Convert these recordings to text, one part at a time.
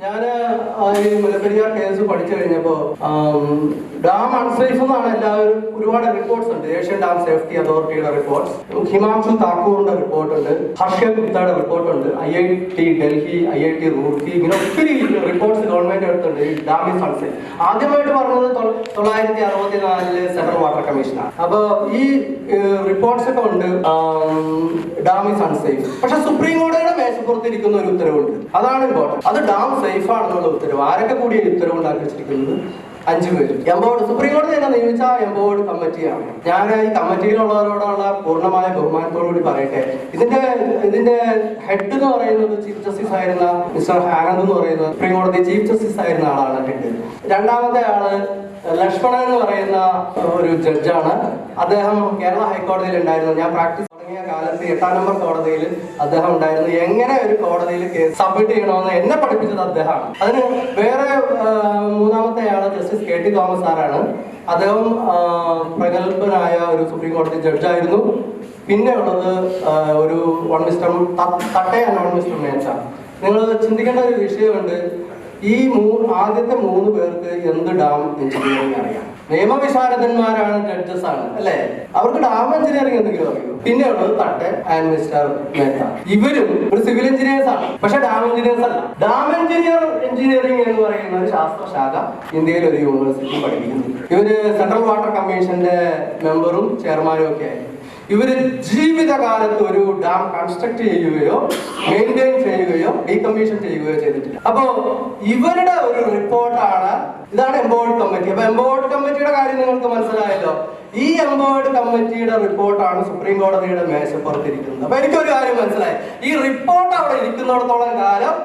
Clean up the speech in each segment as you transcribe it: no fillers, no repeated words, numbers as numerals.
ഞാൻ ഈ മുല്ലപ്പെരിയാർ കേസ് പഠിച്ചു കഴിഞ്ഞപ്പോൾ ഡാം അൺസേഫ് എന്നാണ് എല്ലാവരും ഒരുപാട് റിപ്പോർട്ട്സ് ഉണ്ട്. ഏഷ്യൻ ഡാം സേഫ്റ്റി അതോറിറ്റിയുടെ റിപ്പോർട്ട്സ്, ഹിമാംശു താക്കൂറിന്റെ റിപ്പോർട്ടുണ്ട്, ഹർഷൽ ഗുപ്തയുടെ റിപ്പോർട്ടുണ്ട്, IIT ഡൽഹി, IIT റൂർക്കി, ഇങ്ങനെ ഒത്തിരി റിപ്പോർട്ട്സ് ഗവൺമെന്റ് എടുത്തുണ്ട് ഈ ഡാം ഈസ് അൺസേഫ്. ആദ്യമായിട്ട് പറഞ്ഞത് 1964 സെൻട്രൽ വാട്ടർ കമ്മീഷനാണ്. അപ്പൊ ഈ റിപ്പോർട്ട്സ് ഒക്കെ ഉണ്ട് ഡാം ഈസ് അൺസേഫ്. പക്ഷെ സുപ്രീം കോടതിയുടെ മേശപ്പുറത്തിരിക്കുന്ന ഒരു ഉത്തരവുണ്ട്, അതാണ് ഇമ്പോർട്ടൻറ്റ്. അത് ഡാം സേഫ് ആണെന്നുള്ള ഉത്തരവ്. ആരൊക്കെ കൂടി ഉത്തരവ് ഉണ്ടാക്കി വെച്ചിരിക്കുന്നത്? 5 പേര്. എംപവേർഡ് സുപ്രീം കോടതി തന്നെ നിയമിച്ച എംപവേർഡ് കമ്മിറ്റിയാണ്. ഞാൻ ഈ കമ്മിറ്റിയിലുള്ളവരോടുള്ള പൂർണ്ണമായ ബഹുമാനത്തോടുകൂടി പറയട്ടെ, ഇതിന്റെ ഹെഡ് എന്ന് പറയുന്നത് ചീഫ് ജസ്റ്റിസ് ആയിരുന്ന മിസ്റ്റർ ആനന്ദ് എന്ന് പറയുന്ന സുപ്രീം കോടതി ചീഫ് ജസ്റ്റിസ് ആയിരുന്ന ആളാണ് ഹെഡ്. രണ്ടാമത്തെ ആള് ലക്ഷ്മണൻ എന്ന് പറയുന്ന ഒരു ജഡ്ജാണ്. അദ്ദേഹം കേരള ഹൈക്കോടതിയിൽ ഉണ്ടായിരുന്നു. ഞാൻ പ്രാക്ടീസ് കാലത്ത് 8ാം നമ്പർ കോടതിയിൽ അദ്ദേഹം ഉണ്ടായിരുന്നു. എങ്ങനെ ഒരു കോടതിയിൽ കേസ് സബ്മിറ്റ് ചെയ്യണമെന്ന് എന്നെ പഠിപ്പിച്ചത് അദ്ദേഹമാണ്. അതിന് വേറെ മൂന്നാമത്തെ ആള് ജസ്റ്റിസ് KT തോമസ് സാറാണ്. അദ്ദേഹം പ്രഗത്ഭനായ ഒരു സുപ്രീം കോടതി ജഡ്ജായിരുന്നു. പിന്നെ ഉള്ളത് ഒരു തട്ടേ മേച്ച. നിങ്ങൾ ചിന്തിക്കേണ്ട ഒരു വിഷയമുണ്ട്. ഈ ആദ്യത്തെ 3 പേർക്ക് എന്ത് ഡാം എഞ്ചിനീയറിംഗ് അറിയാം? നിയമവിശാരദന്മാരാണ്, ജഡ്ജസ് ആണ്, അല്ലെ? അവർക്ക് ഡാം എഞ്ചിനീയറിംഗ് എന്തെങ്കിലും അറിയോ? പിന്നെ ഉള്ളത് തട്ടെ ആൻഡ് മിസ്റ്റർ മേത്ത. ഇവരും ഒരു സിവിൽ എഞ്ചിനീയേഴ്സ് ആണ്, പക്ഷെ ഡാം എഞ്ചിനീയേഴ്സ് അല്ല. ഡാം എഞ്ചിനീയറിംഗ് എന്ന് പറയുന്ന ഒരു ശാസ്ത്രശാഖ ഇന്ത്യയിൽ ഒരു യൂണിവേഴ്സിറ്റി പഠിപ്പിക്കുന്നു. ഇവര് സെൻട്രൽ വാട്ടർ കമ്മീഷന്റെ മെമ്പറും ചെയർമാനും ഒക്കെ ആയിരുന്നു. ഇവര് ജീവിതകാലത്ത് ഒരു ഡാം കൺസ്ട്രക്ട് ചെയ്യുകയോ മെയിൻറ്റെയിൻ ചെയ്യുകയോ ഡീകമ്മീഷൻ ചെയ്യുകയോ ചെയ്തിട്ടില്ല. അപ്പോ ഇവരുടെ ഒരു റിപ്പോർട്ടാണ്, ഇതാണ് എംപവേർഡ് കമ്മിറ്റി. അപ്പൊ എംപവേർഡ് കമ്മിറ്റിയുടെ കാര്യം നിങ്ങൾക്ക് മനസ്സിലായല്ലോ. ഈ എംപവേർഡ് കമ്മിറ്റിയുടെ റിപ്പോർട്ടാണ് സുപ്രീം കോടതിയുടെ മേശപ്പുറത്തിരിക്കുന്നത്. അപ്പൊ എനിക്കൊരു കാര്യം മനസ്സിലായി, ഈ റിപ്പോർട്ട് അവിടെ ഇരിക്കുന്നിടത്തോളം കാലം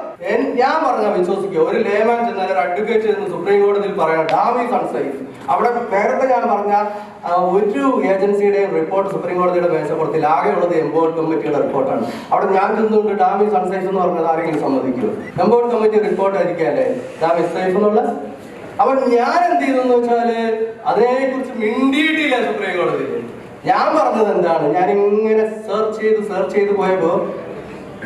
ഞാൻ പറഞ്ഞ വിശ്വസിക്കുക. ഒരു ലേമാൻ ചെന്നാൽ, ഒരു അഡ്വക്കേറ്റ് ചെന്ന് സുപ്രീം കോടതിയിൽ പറയണം ഡാം ഈസ് അൺസേഫ്. അവിടെ നേരത്തെ ഞാൻ പറഞ്ഞ ഒരു ഏജൻസിയുടെയും റിപ്പോർട്ട് സുപ്രീം കോടതിയുടെ മേശപ്പുറത്തിൽ ആകെയുള്ളത് എംപവേർഡ് കമ്മിറ്റിയുടെ റിപ്പോർട്ടാണ്. അവിടെ ഞാൻ ചെന്നുകൊണ്ട് ഡാം ഈസ് അൺസേഫ് എന്ന് പറഞ്ഞത് ആരെങ്കിലും സമ്മതിക്കുമോ? എംപവേർഡ് കമ്മിറ്റി റിപ്പോർട്ട് ആയിരിക്കല്ലേ ഡാം ഈസ് സേഫ് എന്നുള്ള. അപ്പൊ ഞാൻ എന്ത് ചെയ്തെന്ന് വെച്ചാല് അതിനെക്കുറിച്ച് മിണ്ടിയിട്ടില്ല സുപ്രീം കോടതിയിൽ. ഞാൻ പറഞ്ഞത് എന്താണ്, ഞാൻ ഇങ്ങനെ സെർച്ച് ചെയ്ത് പോയപ്പോ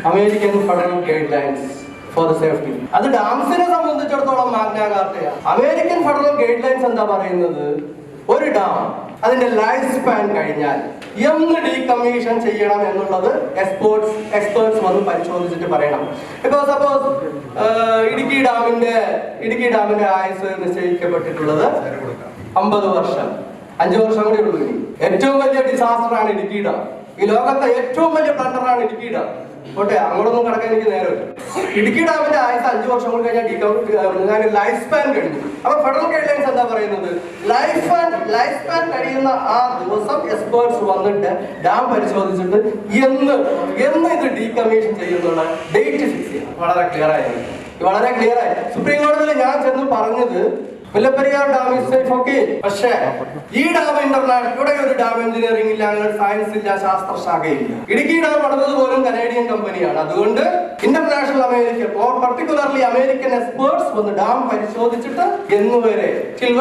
American federal guide lines for the safety, അത് ഡാംസിനെ സംബന്ധിച്ചിടത്തോളം Magna കാർട്ടയാണ്. American federal guide lines എന്താ പറയുന്നത്? ഒരു ഡാം അതിന്റെ ലൈഫ് സ്പാൻ കഴിഞ്ഞാൽ എന്ന് ഡീകമ്മീഷൻ ചെയ്യണം എന്നുള്ളത് എക്സ്പേർട്സ് വന്ന് പരിശോധിച്ചിട്ട് പറയണം. ഇപ്പൊ സപ്പോസ് ഇടുക്കി ഡാമിന്റെ ആയുസ് നിശ്ചയിക്കപ്പെട്ടിട്ടുള്ളത് 50 വർഷം. 5 വർഷം കൂടി ഉള്ളൂ. ഏറ്റവും വലിയ ഡിസാസ്റ്റർ ആണ് ഇടുക്കി ഡാം. ഈ ലോകത്തെ ഏറ്റവും വലിയ ബ്ലണ്ടറാണ് ഇടുക്കി ഡാം. ഓട്ടെ, അങ്ങോട്ടൊന്നും കടക്കാൻ എനിക്ക് നേരമില്ല. ഇടുക്കി ഡാമിന്റെ ആയുസ് 5 വർഷം കൂടി കഴിഞ്ഞാൽ ലൈഫ് സ്പാൻ കഴിഞ്ഞു. അപ്പൊ ഫെഡറൽ ഗൈഡ് ലൈൻസ് എന്താ പറയുന്നത്? ലൈഫ് സ്പാൻ കഴിയുന്ന ആ ദിവസം എക്സ്പേർട്സ് വന്നിട്ട് ഡാം പരിശോധിച്ചിട്ട് എന്ന് ഇത് ഡീകമ്മീഷൻ ചെയ്യുന്നുള്ള ഡേറ്റ് ഫിക്സ് ചെയ്യണം. വളരെ ക്ലിയർ ആയി സുപ്രീം കോടതിയിൽ ഞാൻ ചെന്ന് പറഞ്ഞത് Mullaperiyar dam is safe, okay. പക്ഷേ ഈ ഡാം ഇവിടെ ഒരു ഡാം എഞ്ചിനീയറിംഗ് ഇല്ല, അങ്ങനെ സയൻസ് ഇല്ല, ശാസ്ത്രശാഖയില്ല. ഇടുക്കി ഡാം പണിതത് പോലും കനേഡിയൻ കമ്പനിയാണ്. അതുകൊണ്ട് ഇന്റർനാഷണൽ പർട്ടിക്കുലർലി അമേരിക്കൻ എക്സ്പേർട്സ് വന്ന് ഡാം പരിശോധിച്ചിട്ട് എന്നുവരെ ഈ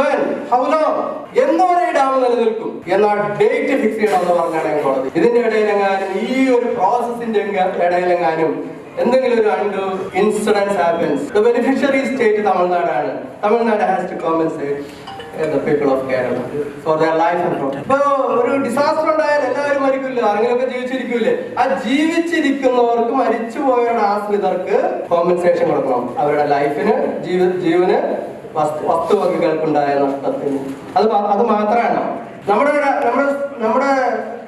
ഡാം നിലനിൽക്കും എന്ന ഡേറ്റ് ഫിക്സ് ചെയ്യണമെന്ന് പറഞ്ഞാണ് കോടതി. ഇതിന്റെ ഇടയിലെങ്ങാനും ഈ ഒരു പ്രോസസിന്റെ ഇടയിലെങ്ങാനും എന്തെങ്കിലും ഒരു incidence happens, the beneficiary state തമിഴ്നാടാണ്. Tamil Nadu has to compensate the people of Kerala for their life and property. ഇപ്പൊ ഒരു ഡിസാസ്റ്റർ ഉണ്ടായാൽ എല്ലാവരും മരിക്കില്ല, ആരെങ്കിലുമൊക്കെ ജീവിച്ചിരിക്കൂലേ? ആ ജീവിച്ചിരിക്കുന്നവർക്ക്, മരിച്ചുപോയവരുടെ ആശ്രിതർക്ക് കോമ്പൻസേഷൻ കൊടുക്കണം. അവരുടെ ലൈഫിന്, ജീവന്, വസ്തുവകകൾക്കുണ്ടായ നഷ്ടത്തിന്. അത് മാത്രമാണ്. നമ്മുടെ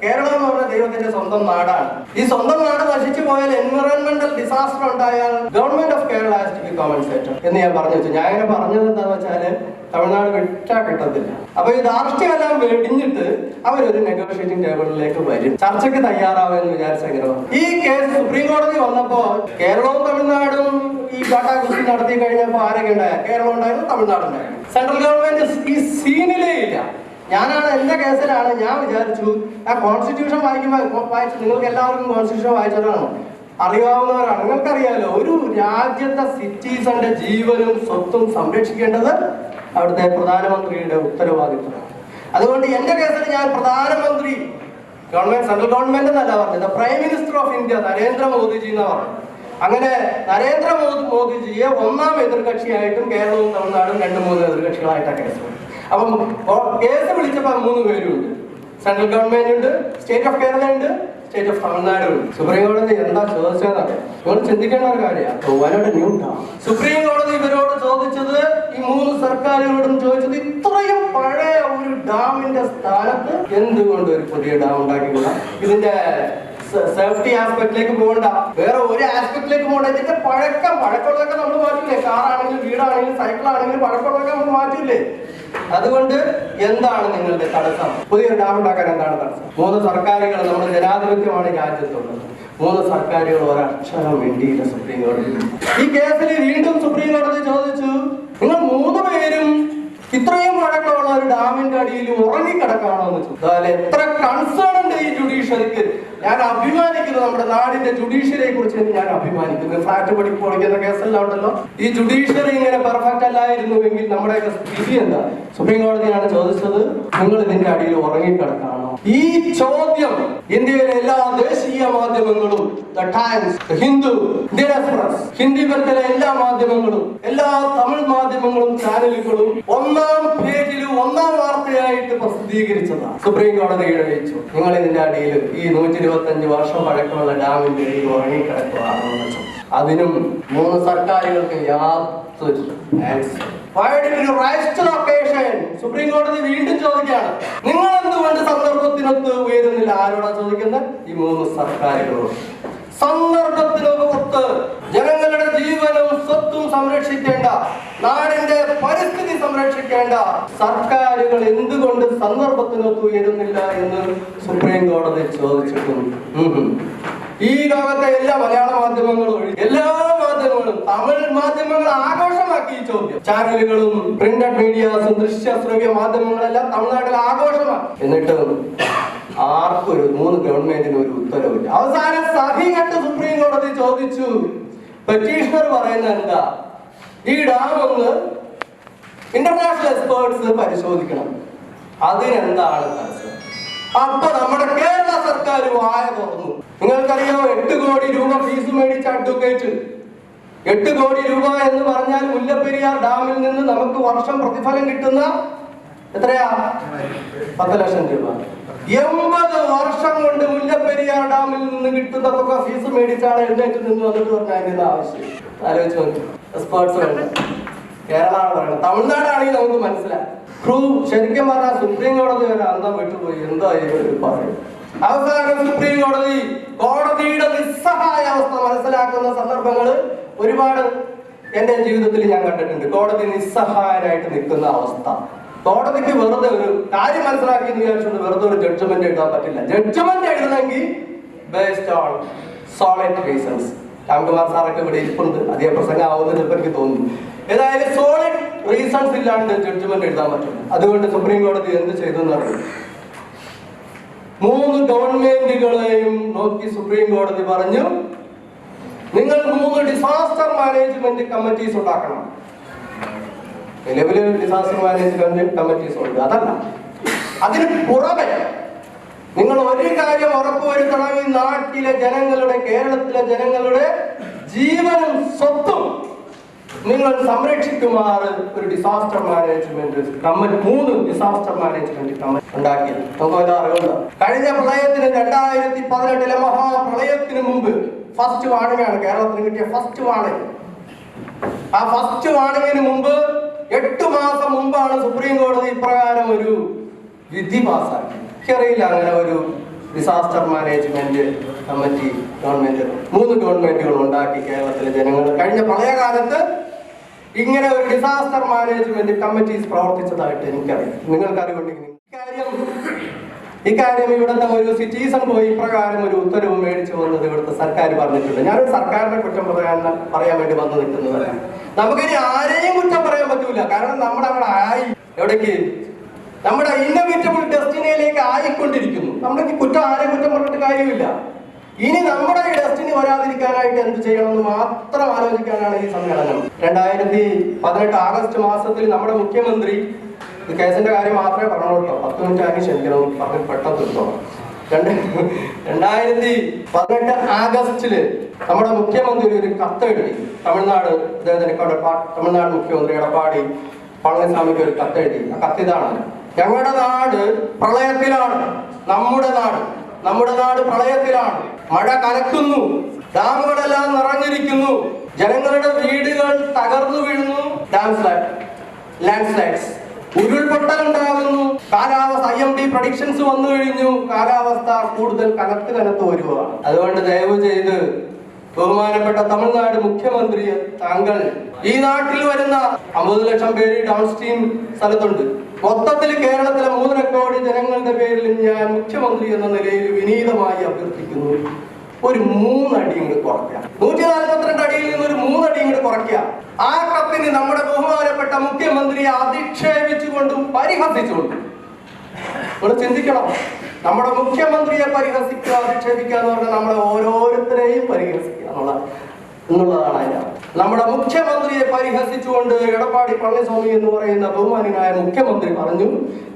കേരളം എന്ന് പറഞ്ഞ ദൈവത്തിന്റെ സ്വന്തം നാടാണ്. ഈ സ്വന്തം നാട് നശിച്ചു പോയാൽ, എൻവയോൺമെന്റൽ ഡിസാസ്റ്റർ ഉണ്ടായാൽ government of Kerala has to be compensated എന്ന് ഞാൻ പറഞ്ഞു വെച്ചു. ഞാൻ ഇങ്ങനെ പറഞ്ഞത് എന്താന്ന് വെച്ചാല് തമിഴ്നാട് വിട്ടാ കിട്ടത്തില്ല. അപ്പൊ ഈ ധാർഷ്ട്യമെല്ലാം വെടിഞ്ഞിട്ട് അവരൊരു നെഗോഷിയേറ്റിംഗ് ടേബിളിലേക്ക് വരും, ചർച്ചയ്ക്ക് തയ്യാറാവുമെന്ന് വിചാരിച്ച എങ്ങനെ. ഈ കേസ് സുപ്രീം കോടതി വന്നപ്പോ കേരളവും തമിഴ്നാടും ഈ ഗാട്ടാ കുസ്തി നടത്തി കഴിഞ്ഞപ്പോ ആരൊക്കെ ഉണ്ടായ? കേരളം ഉണ്ടായിരുന്നു, തമിഴ്നാട് ഉണ്ടായിരുന്നു. സെൻട്രൽ ഗവൺമെന്റ് ഈ സീനിലേ ഇല്ല. ഞാനാണ് എന്റെ കേസിലാണ് ഞാൻ വിചാരിച്ചു ആ കോൺസ്റ്റിറ്റ്യൂഷൻ വായിച്ചു. നിങ്ങൾക്ക് എല്ലാവർക്കും കോൺസ്റ്റിറ്റ്യൂഷൻ വായിച്ചതാണ്, അറിയാവുന്നവരാണ്. നിങ്ങൾക്കറിയാലോ, ഒരു രാജ്യത്തെ സിറ്റിസന്റെ ജീവനും സ്വത്തും സംരക്ഷിക്കേണ്ടത് അവിടുത്തെ പ്രധാനമന്ത്രിയുടെ ഉത്തരവാദിത്വമാണ്. അതുകൊണ്ട് എന്റെ കേസിൽ ഞാൻ പ്രധാനമന്ത്രി, സെൻട്രൽ ഗവൺമെന്റ് എന്നല്ല പറഞ്ഞത്, prime minister of India Narendra Modi ji എന്ന് പറഞ്ഞു. അങ്ങനെ നരേന്ദ്രമോദിജിയെ ഒന്നാം എതിർകക്ഷിയായിട്ടും കേരളവും തമിഴ്നാടും 2-3 എതിർകക്ഷികളായിട്ടാണ് കേസ്. അപ്പം കേസ് വിളിച്ചപ്പോൾ 3 പേരുണ്ട്. സെൻട്രൽ ഗവൺമെന്റ് ഉണ്ട്, സ്റ്റേറ്റ് ഓഫ് കേരള ഉണ്ട്, സ്റ്റേറ്റ് ഓഫ് തമിഴ്നാട് ഉണ്ട്. സുപ്രീം കോടതി എന്താ ചോദിച്ചതെന്നറിയാം. നിങ്ങൾ ചിന്തിക്കേണ്ട ഒരു കാര്യമാണ്. സുപ്രീം കോടതി ഇവരോട് ചോദിച്ചത്, ഈ 3 സർക്കാരുകളോടും ചോദിച്ചത്, ഇത്രയും പഴയ ഒരു ഡാമിന്റെ സ്ഥാനത്ത് എന്തുകൊണ്ട് ഒരു പുതിയ ഡാം ഉണ്ടാക്കിയില്ല? ഇതിന്റെ സേഫ്റ്റി ആസ്പെക്ടിലേക്ക് പോകണ്ട, വേറെ ഒരു ആസ്പെക്ടിലേക്ക് പോകണ്ട. ഇതിന്റെ പഴക്കമുള്ളതൊക്കെ നമ്മൾ മാറ്റില്ലേ? കാറാണെങ്കിലും വീടാണെങ്കിലും സൈക്കിളാണെങ്കിലും പഴക്കമുള്ളതൊക്കെ നമ്മൾ മാറ്റില്ലേ? അതുകൊണ്ട് എന്താണ് നിങ്ങളുടെ തടസ്സം? പുതിയൊരു ഡാം ഉണ്ടാക്കാൻ എന്താണ് തടസ്സം? 3 സർക്കാരുകൾ, നമ്മുടെ ജനാധിപത്യമാണ് രാജ്യത്തുള്ളത്. 3 സർക്കാരുകൾ ഒരക്ഷരം വേണ്ടിയില്ല സുപ്രീം കോടതി. ഈ കേസിൽ വീണ്ടും സുപ്രീം കോടതി ചോദിച്ചു, നിങ്ങൾ 3 പേരും ഇത്രയും വഴക്കമുള്ള ഒരു ഡാമിന്റെ അടിയിൽ ഉറങ്ങിക്കിടക്കാണോ എന്ന് ചോദിച്ചാൽ എത്ര കൺസേൺ ഉണ്ട് ഈ ജുഡീഷ്യറിക്ക്. ഞാൻ അഭിമാനിക്കുന്നു, നമ്മുടെ നാടിന്റെ ജുഡീഷ്യറിയെ കുറിച്ച് ഞാൻ അഭിമാനിക്കുന്നു. ഫ്ലാറ്റ് പൊളിക്കുന്ന കേസെല്ലാം ഉണ്ടല്ലോ. ഈ ജുഡീഷ്യറി ഇങ്ങനെ പെർഫെക്റ്റ് അല്ലായിരുന്നുവെങ്കിൽ നമ്മുടെയൊക്കെ സ്ഥിതി എന്താ? സുപ്രീം കോടതിയാണ് ചോദിച്ചത്, നിങ്ങൾ ഇതിന്റെ അടിയിൽ ഉറങ്ങിക്കിടക്കാണോ? ഈ ചോദ്യം ഇന്ത്യയിലെ എല്ലാ ദേശീയ മാധ്യമങ്ങളും, the Times, the Hindu, Indian Express, Hindi ബന്ധത്തിലെ എല്ലാ മാധ്യമങ്ങളും, എല്ലാ തമിഴ് മാധ്യമങ്ങളും, ചാനലുകളും 1-ാം പേജിൽ 1-ാം വാർത്തയായിട്ട് പ്രസിദ്ധീകരിച്ചതാണ്. സുപ്രീം കോടതി ഇടവെച്ചു, നിങ്ങൾ ഇതിന്റെ അടിയിൽ ഈ 125 വർഷം പഴക്കമുള്ള ഡാമിന്റെ അടിയിൽ ഉറങ്ങിക്കിടക്കുകയാണെന്ന് വെച്ചു. അതിനും 3 സർക്കാരുകൾക്ക് യാതൊരു ആൻസർ. സുപ്രീം കോടതി വീണ്ടും ചോദിക്കുകയാണ്, നിങ്ങൾ എന്തുകൊണ്ട് സന്ദർഭത്തിനൊത്ത് ഉയരുന്നില്ല? ആരോടാ ചോദിക്കുന്നത്? ഈ 3 സർക്കാരുകളോട്. സന്ദർഭത്തിനൊത്ത് ജനങ്ങളുടെ ജീവനും സ്വത്തും സംരക്ഷിക്കേണ്ട, നാടിന്റെ പരിസ്ഥിതി സംരക്ഷിക്കേണ്ട സർക്കാരുകൾ എന്തുകൊണ്ട് സന്ദർഭത്തിനൊത്ത് ഉയരുന്നില്ല എന്ന് സുപ്രീം കോടതി ചോദിച്ചിട്ടുണ്ട്. ഈ ലോകത്തെ എല്ലാ മലയാള മാധ്യമങ്ങളും, എല്ലാ മാധ്യമങ്ങളും, തമിഴ് മാധ്യമങ്ങൾ ആഘോഷമാക്കി ഈ ചോദ്യം. ചാനലുകളും പ്രിന്റഡ് മീഡിയാസും ദൃശ്യശ്രവ്യ മാധ്യമങ്ങളെല്ലാം തമിഴ്നാട്ടിൽ ആഘോഷമാണ്. എന്നിട്ട് ആർക്കും 3 ഗവൺമെന്റിന് ഒരു ഉത്തരവില്ല. അവസാനം സഹികെട്ട് സുപ്രീം കോടതി ചോദിച്ചു, പെറ്റീഷണർ പറയുന്നത് എന്താ? ഈ ഡാം ഒന്ന് ഇന്റർനാഷണൽ എക്സ്പേർട്സ് പരിശോധിക്കണം. അതിനെന്താണ് തടസ്സം? അപ്പൊ നമ്മുടെ കേരള സർക്കാർ വായ തുറന്നു. നിങ്ങൾക്കറിയാമോ, 8 കോടി രൂപ ഫീസ് മേടിച്ച അഡ്വക്കേറ്റ്. 8 കോടി രൂപ എന്ന് പറഞ്ഞാൽ മുല്ലപ്പെരിയാർ ഡാമിൽ നിന്ന് നമുക്ക് വർഷം പ്രതിഫലം കിട്ടുന്ന എത്രയാ? 10 ലക്ഷം രൂപ. 80 വർഷം കൊണ്ട് മുല്ലപ്പെരിയാർ ഡാമിൽ നിന്ന് കിട്ടുന്ന തുക ഫീസ് മേടിച്ചാണ് എഴുന്നേറ്റ് നിന്ന് വന്നിട്ട് പറഞ്ഞാൽ അതിന്റെ ആവശ്യം ആലോചിച്ച് നോക്കി. എക്സ്പേർട്സ് വേണ്ട, കേരളമാണ് പറയുന്നത്. തമിഴ്നാടാണെങ്കിൽ നമുക്ക് മനസ്സിലായി. ശരിക്കും പറഞ്ഞാൽ സുപ്രീം കോടതി വരെ അന്തം വിട്ടുപോയി. എന്താ പറയും? അവസാനം സുപ്രീം കോടതിയുടെ നിസ്സഹായ അവസ്ഥ മനസ്സിലാക്കുന്ന സന്ദർഭങ്ങൾ ഒരുപാട് എന്റെ ജീവിതത്തിൽ ഞാൻ കണ്ടിട്ടുണ്ട്. കോടതി നിസ്സഹായനായിട്ട് നിൽക്കുന്ന അവസ്ഥ. കോടതിക്ക് വെറുതെ ഒരു കാര്യം മനസ്സിലാക്കി എന്ന് വിചാരിച്ചുകൊണ്ട് വെറുതെ ഒരു ജഡ്ജ്മെന്റ് എഴുതാൻ പറ്റില്ല. ജഡ്ജ്മെന്റ് എഴുതണമെങ്കിൽ based on solid reasons. Ramkumar സാറൊക്കെ ഇവിടെ ഇരിപ്പുണ്ട്, അതേ പ്രസംഗം ആവുന്നത് ചിലപ്പോൾ എനിക്ക് തോന്നുന്നു. ഏതായാലും സോളിഡ് റീസൺസ് ഇല്ലാണ്ട് ജഡ്ജ്മെന്റ് എഴുതാൻ പറ്റില്ല. അതുകൊണ്ട് സുപ്രീം കോടതി എന്ത് ചെയ്തു എന്നറിയാം. 3 ഗവൺമെന്റുകളെയും നോക്കി സുപ്രീം കോടതി പറഞ്ഞു, നിങ്ങൾ 3 ഡിസാസ്റ്റർ മാനേജ്മെന്റ് കമ്മിറ്റീസ് ഉണ്ടാക്കണം. നിലവിലെ ഡിസാസ്റ്റർ മാനേജ്മെന്റ് കമ്മിറ്റീസ് ഉണ്ട്. അതല്ല, അതിന് പുറമെ നിങ്ങൾ ഒരു കാര്യം ഉറപ്പുവരുത്തണം, ഈ നാട്ടിലെ ജനങ്ങളുടെ, കേരളത്തിലെ ജനങ്ങളുടെ ജീവനും സ്വത്തും നിങ്ങൾ സംരക്ഷിക്കുമാറ് ഒരു disaster management committee, 3 disaster management committee ഉണ്ടാക്കി. നമുക്ക് വല്ല അറിവുണ്ടോ? കഴിഞ്ഞ പ്രളയത്തിന് 2018 മഹാപ്രളയത്തിന് മുമ്പ് ഫസ്റ്റ് വാണിംഗ് ആണ് കേരളത്തിന് കിട്ടിയ ഫസ്റ്റ് വാണിംഗ്. ആ ഫസ്റ്റ് വാണിംഗിന് മുമ്പ് 8 മാസം മുമ്പാണ് സുപ്രീം കോടതി ഇപ്രകാരം ഒരു വിധി പാസ്സാക്കി. എനിക്കറിയില്ല അങ്ങനെ ഒരു ഡിസാസ്റ്റർ മാനേജ്മെന്റ് കമ്മിറ്റി ഗവൺമെന്റ് 3 ഗവൺമെന്റുകൾ ഉണ്ടാക്കി കേരളത്തിലെ ജനങ്ങൾ. കഴിഞ്ഞ പ്രളയകാലത്ത് ഇങ്ങനെ ഒരു ഡിസാസ്റ്റർ മാനേജ്മെന്റ് കമ്മിറ്റീസ് പ്രവർത്തിച്ചതായിട്ട് എനിക്കറിയാം. നിങ്ങൾക്കറിവുണ്ടെങ്കിൽ ഇക്കാര്യം ഇവിടുത്തെ ഒരു സിറ്റിസൺ പോയി ഇപ്രകാരം ഒരു ഉത്തരവ് മേടിച്ചു വന്നത് ഇവിടുത്തെ സർക്കാർ പറഞ്ഞിട്ടുണ്ട്. ഞാനൊരു സർക്കാരിനെ കുറ്റം പറയാൻ വേണ്ടി വന്നു നിൽക്കുന്നതല്ല. നമുക്കിനി ആരെയും കുറ്റം പറയാൻ പറ്റൂല. കാരണം നമ്മുടെ അവിടെ ആയി എവിടേക്ക് നമ്മുടെ ഇന്നോവേറ്റബിൾ ഡെസ്റ്റിനിയിലേക്ക് ആയിക്കൊണ്ടിരിക്കുന്നു. നമ്മുടെ കുറ്റം ആരെയും കുറ്റം പറഞ്ഞിട്ട് കാര്യമില്ല. ഇനി നമ്മുടെ ഈ ഡെസ്റ്റിനി വരാതിരിക്കാനായിട്ട് എന്ത് ചെയ്യണമെന്ന് മാത്രം ആലോചിക്കാനാണ് ഈ സമ്മേളനം. 2018 ആഗസ്റ്റ് മാസത്തിൽ നമ്മുടെ മുഖ്യമന്ത്രി, കേസിന്റെ കാര്യം മാത്രമേ പറഞ്ഞോട്ടോ, 10 മിനിറ്റ് ആക്കി ക്ഷമിക്കണം, പറഞ്ഞ് പെട്ടെന്ന് തീർത്തോളാം. 2018 ആഗസ്റ്റില് നമ്മുടെ മുഖ്യമന്ത്രി ഒരു കത്ത് എഴുതി. തമിഴ്നാട് മുഖ്യമന്ത്രി എടപ്പാടി പളനിസ്വാമിക്ക് ഒരു കത്ത് എഴുതി. ആ കത്ത് ഇതാണ്: ഞങ്ങളുടെ നാട് പ്രളയത്തിലാണ്, നമ്മുടെ നാട് പ്രളയത്തിലാണ്. മഴ കനക്കുന്നു, ഡാമുകളെല്ലാം നിറഞ്ഞിരിക്കുന്നു, ജനങ്ങളുടെ വീടുകൾ തകർന്നു വീഴുന്നു, ലാൻഡ്സ്ലൈഡ്സ്, ഉരുൾപൊട്ടൽ ഉണ്ടാകുന്നു, കാലാവസ്ഥ IMD പ്രഡിക്ഷൻസ് വന്നു കഴിഞ്ഞു, കാലാവസ്ഥ കൂടുതൽ കനത്ത് വരുവാണ്. അതുകൊണ്ട് ദയവ് ചെയ്ത് ബഹുമാനപ്പെട്ട തമിഴ്നാട് മുഖ്യമന്ത്രി താങ്കൾ, ഈ നാട്ടിൽ വരുന്ന 50 ലക്ഷം പേര് ഡൗൺ സ്ട്രീം സ്ഥലത്തുണ്ട്. മൊത്തത്തിൽ കേരളത്തിലെ 3 കോടി ജനങ്ങളുടെ പേരിൽ ഞാൻ മുഖ്യമന്ത്രി എന്ന നിലയിൽ വിനീതമായി അഭ്യർത്ഥിക്കുന്നു, ഒരു 3 അടി ഇങ്ങോട്ട് കുറയ്ക്കുക. 142 അടിയിൽ നിന്ന് ഒരു 3 അടി ഇങ്ങോട്ട് കുറയ്ക്കുക. ആ കത്തിന് നമ്മുടെ ബഹുമാനപ്പെട്ട മുഖ്യമന്ത്രിയെ അധിക്ഷേപിച്ചുകൊണ്ടും പരിഹസിച്ചുകൊണ്ടും നമ്മൾ ചിന്തിക്കണം. നമ്മുടെ മുഖ്യമന്ത്രിയെ പരിഹസിക്കുക, അധിക്ഷേപിക്കുക എന്ന് പറഞ്ഞാൽ നമ്മളെ ഓരോരുത്തരെയും പരിഹസിക്കുക എന്നുള്ളതാണ് അതിന്. നമ്മുടെ മുഖ്യമന്ത്രിയെ പരിഹസിച്ചുകൊണ്ട് എടപ്പാടി പളനിസ്വാമി എന്ന് പറയുന്ന ബഹുമാനായ മുഖ്യമന്ത്രി പറഞ്ഞു,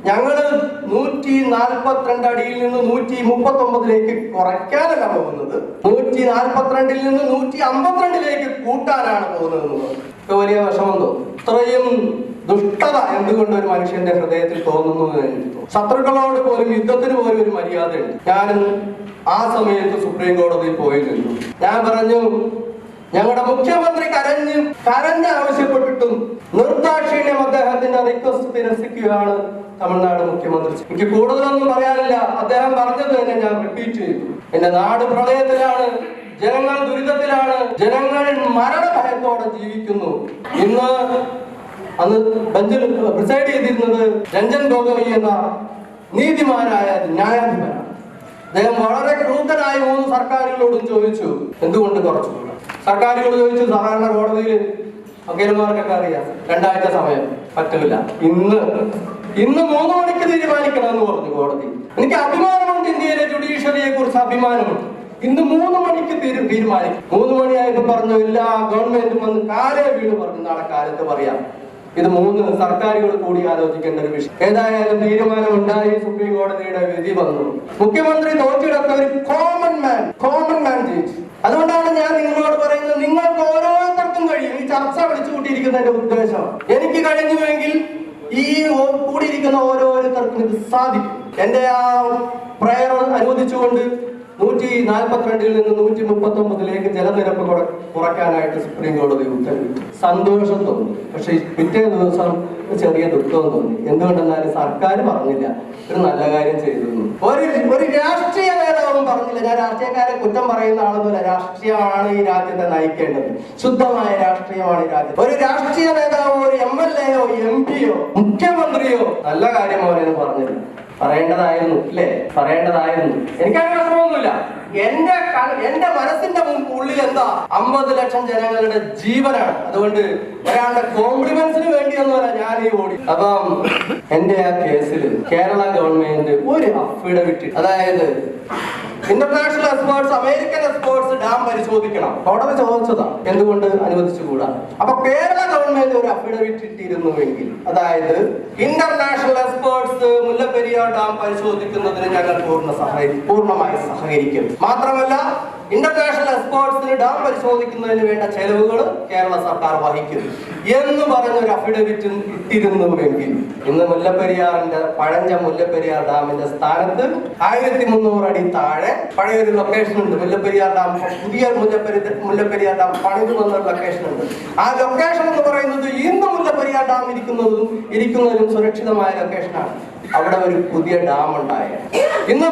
ഞങ്ങള് 142 അടിയിൽ നിന്ന് 139 കുറയ്ക്കാനല്ല പോകുന്നത്, 142 നിന്ന് 152 കൂട്ടാനാണ് പോകുന്നത്. വലിയ വിഷമം തോന്നും. ഇത്രയും ദുഷ്ടത എന്തുകൊണ്ട് ഒരു മനുഷ്യന്റെ ഹൃദയത്തിൽ തോന്നുന്നു എന്ന് എനിക്ക് തോന്നുന്നു. ശത്രുക്കളോട് പോലും യുദ്ധത്തിന് പോലും ഒരു മര്യാദയുണ്ട്. ഞാൻ ആ സമയത്ത് സുപ്രീം കോടതിയിൽ പോയിരുന്നു. ഞാൻ പറഞ്ഞു, ഞങ്ങളുടെ മുഖ്യമന്ത്രി കരഞ്ഞ് ആവശ്യപ്പെട്ടിട്ടും നിർദാക്ഷിണ്യം അദ്ദേഹത്തിന്റെ റിക്വസ്റ്റ് നിരസിക്കുകയാണ് തമിഴ്നാട് മുഖ്യമന്ത്രി. എനിക്ക് കൂടുതലൊന്നും പറയാനില്ല. അദ്ദേഹം പറഞ്ഞത് തന്നെ ഞാൻ റിപ്പീറ്റ് ചെയ്തു. എന്റെ നാട് പ്രളയത്തിലാണ്, ജനങ്ങൾ ദുരിതത്തിലാണ്, ജനങ്ങൾ മരണഭയത്തോടെ ജീവിക്കുന്നു. അന്ന് ബെഞ്ചിൽ പ്രിസൈഡ് ചെയ്തിരുന്നത് രഞ്ജൻ ഗൊഗോയി എന്ന നീതിമാനായ ന്യായാധിപനാണ്. അദ്ദേഹം വളരെ ക്രൂരനായ 3 സർക്കാരുകളോടും ചോദിച്ചു, എന്തുകൊണ്ട് കുറച്ചു? സർക്കാരുകൾ ചോദിച്ചു, സാധാരണ കോടതിയിൽ വക്കീലന്മാർക്കൊക്കെ അറിയാം 2 ആഴ്ച സമയം പറ്റില്ല, ഇന്ന് 3 മണിക്ക് തീരുമാനിക്കണമെന്ന് പറഞ്ഞു കോടതി. എനിക്ക് അഭിമാനമുണ്ട്, ഇന്ത്യയിലെ ജുഡീഷ്യറിയെ കുറിച്ച് അഭിമാനമുണ്ട്. ഇന്ന് 3 മണിക്ക് തീരുമാനിക്കും. 3 മണിയായപ്പോ പറഞ്ഞു, എല്ലാ ഗവൺമെന്റും വന്ന് കാലേ വീണ് പറഞ്ഞു, നാളെ കാലത്ത് പറയാം. ഇത് 3 സർക്കാരുകൾ കൂടി ആലോചിക്കേണ്ട ഒരു വിഷയം. ഏതായാലും തീരുമാനം ഉണ്ടായി, സുപ്രീം കോടതിയുടെ വിധി വന്നു. മുഖ്യമന്ത്രി തോറ്റിടത്ത ഒരു കോമൺ മാൻ ജയിച്ചു. അതുകൊണ്ടാണ് ഞാൻ നിങ്ങളോട് പറയുന്നത്, നിങ്ങൾക്ക് ഓരോരുത്തർക്കും കഴിയും. ഈ ചർച്ച വിളിച്ചു കൂട്ടിയിരിക്കുന്നതിന്റെ ഉദ്ദേശം, എനിക്ക് കഴിഞ്ഞുവെങ്കിൽ ഈ കൂടിയിരിക്കുന്ന ഓരോരുത്തർക്കും ഇത് സാധിക്കും. എന്റെ ആ പ്രയർ അനുവദിച്ചുകൊണ്ട് 142 നിന്ന് 139 ജലനിരപ്പ് കുറയ്ക്കാനായിട്ട് സുപ്രീം കോടതി ഉത്തരവിട്ടു. സന്തോഷം തോന്നി. പക്ഷെ പിറ്റേ ദിവസം ചെറിയ ദുഃഖം തോന്നി. എന്തുകൊണ്ടെന്നാലും സർക്കാർ പറഞ്ഞില്ല, ഒരു നല്ല കാര്യം ചെയ്തു. ഒരു രാഷ്ട്രീയ നേതാവും പറഞ്ഞില്ല. ഞാൻ രാഷ്ട്രീയക്കാരെ കുറ്റം പറയുന്ന ആളൊന്നുമില്ല. രാഷ്ട്രീയമാണ് ഈ രാജ്യത്തെ നയിക്കേണ്ടത്. ശുദ്ധമായ രാഷ്ട്രീയമാണ് ഈ രാജ്യം. ഒരു രാഷ്ട്രീയ നേതാവോ, ഒരു MLA-യോ MP-യോ മുഖ്യമന്ത്രിയോ നല്ല കാര്യം മോനെ പറഞ്ഞില്ല. പറയേണ്ടതായിരുന്നു, അല്ലേ? പറയേണ്ടതായിരുന്നു. എനിക്കങ്ങനെ വിഷമമൊന്നുമില്ല. എന്റെ മനസ്സിന്റെ ഉള്ളിൽ എന്താ, 50 ലക്ഷം ജനങ്ങളുടെ ജീവനാണ്. അതുകൊണ്ട് ഒരാളുടെ കോംപ്ലിമെന്റ്സിന് വേണ്ടിയൊന്നുമല്ല ഞാൻ ഈ ഓടി. അപ്പം എന്റെ ആ കേസിൽ കേരള ഗവൺമെന്റ് ഒരു അഫിഡവിറ്റ്, അതായത് international experts, American experts dam പരിശോധിക്കണം, കോടതി ചോദിച്ചതാ, എന്തുകൊണ്ട് അനുവദിച്ചുകൂടാ? അപ്പൊ കേരള ഗവൺമെന്റ് ഒരു അഫിഡവിറ്റ് ഇട്ടിരുന്നുവെങ്കിൽ, അതായത് ഇന്റർനാഷണൽ എക്സ്പേർട്സ് മുല്ലപ്പെരിയാർ ഡാം പരിശോധിക്കുന്നതിന് ഞങ്ങൾ പൂർണ്ണമായി സഹകരിക്കും. മാത്രമല്ല, ഇന്റർനാഷണൽ എക്സ്പേർട്സിന് ഡാം പരിശോധിക്കുന്നതിന് വേണ്ട ചെലവുകൾ കേരള സർക്കാർ വഹിക്കും എന്ന് പറഞ്ഞൊരു അഫിഡവിറ്റ് ഇട്ടിരുന്നുവെങ്കിൽ ഇന്ന് പഴഞ്ച മുല്ലപ്പെരിയാർ ഡാമിന്റെ സ്ഥാനത്ത് 1300 അടി താഴെ പഴയൊരു ലൊക്കേഷൻ ഉണ്ട്. മുല്ലപ്പെരിയാർ ഡാം, പുതിയ മുല്ലപ്പെരിയാർ ഡാം പണിതു വന്ന ലൊക്കേഷൻ ഉണ്ട്. ആ ലൊക്കേഷൻ എന്ന് പറയുന്നത് ഇന്ന് മുല്ലപ്പെരിയാർ ഡാം ഇരിക്കുന്നതിലും സുരക്ഷിതമായ ലൊക്കേഷനാണ്. അവിടെ ഒരു പുതിയ ഡാം ഉണ്ടായ ഇന്ന്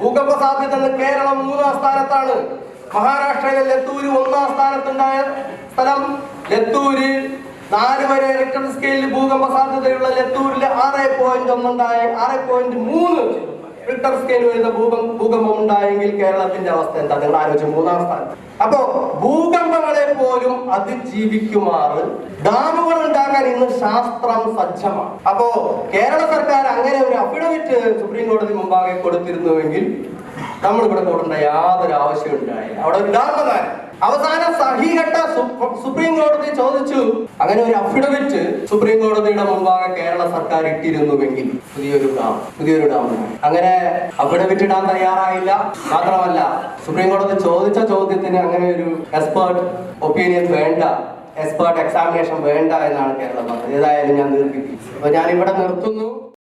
ഭൂകമ്പ സാധ്യത കേരളം 3-ാം സ്ഥാനത്താണ്. മഹാരാഷ്ട്രയിലെ ലത്തൂര് 1-ാം സ്ഥാനത്തുണ്ടായ സ്ഥലം. ലത്തൂര് 4 വരെ റിക്ടർ സ്കെയിലിൽ ഭൂകമ്പ സാധ്യതയുള്ള ലത്തൂരിൽ 6.3 റിക്ടർ സ്കെയിൽ വരുന്ന ഭൂകമ്പം ഉണ്ടായെങ്കിൽ കേരളത്തിന്റെ അവസ്ഥ എന്താ? നിങ്ങൾ ആലോചിച്ച് 3-ാം സ്ഥാനം. അപ്പോ ഭൂകമ്പങ്ങളെ പോലും അതിജീവിക്കുമാറ് ഡാമുകൾ ഉണ്ടാക്കാൻ ഇന്ന് ശാസ്ത്രം സജ്ജമാണ്. അപ്പോ കേരള സർക്കാർ അങ്ങനെ ഒരു അഫിഡവിറ്റ് സുപ്രീം കോടതി മുമ്പാകെ കൊടുത്തിരുന്നുവെങ്കിൽ നമ്മളിവിടെ കൂടേണ്ട യാതൊരു ആവശ്യം ഉണ്ടായില്ല. അവിടെ ഒരു ഡാം അവസാനം സഹികെട്ട സുപ്രീം കോടതി ചോദിച്ചു, അങ്ങനെ ഒരു അഫിഡവിറ്റ് സുപ്രീം കോടതിയുടെ മുമ്പാകെ കേരള സർക്കാർ ഇട്ടിരുന്നുവെങ്കിൽ പുതിയൊരു ഡാം അങ്ങനെ അഫിഡവിറ്റ് ഇടാൻ തയ്യാറായില്ല. മാത്രമല്ല സുപ്രീം കോടതി ചോദിച്ച ചോദ്യത്തിന് അങ്ങനെ ഒരു എക്സ്പേർട്ട് ഒപ്പീനിയൻ വേണ്ട, എക്സ്പേർട്ട് എക്സാമിനേഷൻ വേണ്ട എന്നാണ് കേരളം പറഞ്ഞത്. ഏതായാലും ഞാൻ നിർത്തിപ്പിക്കും. അപ്പൊ ഞാൻ ഇവിടെ നിർത്തുന്നു.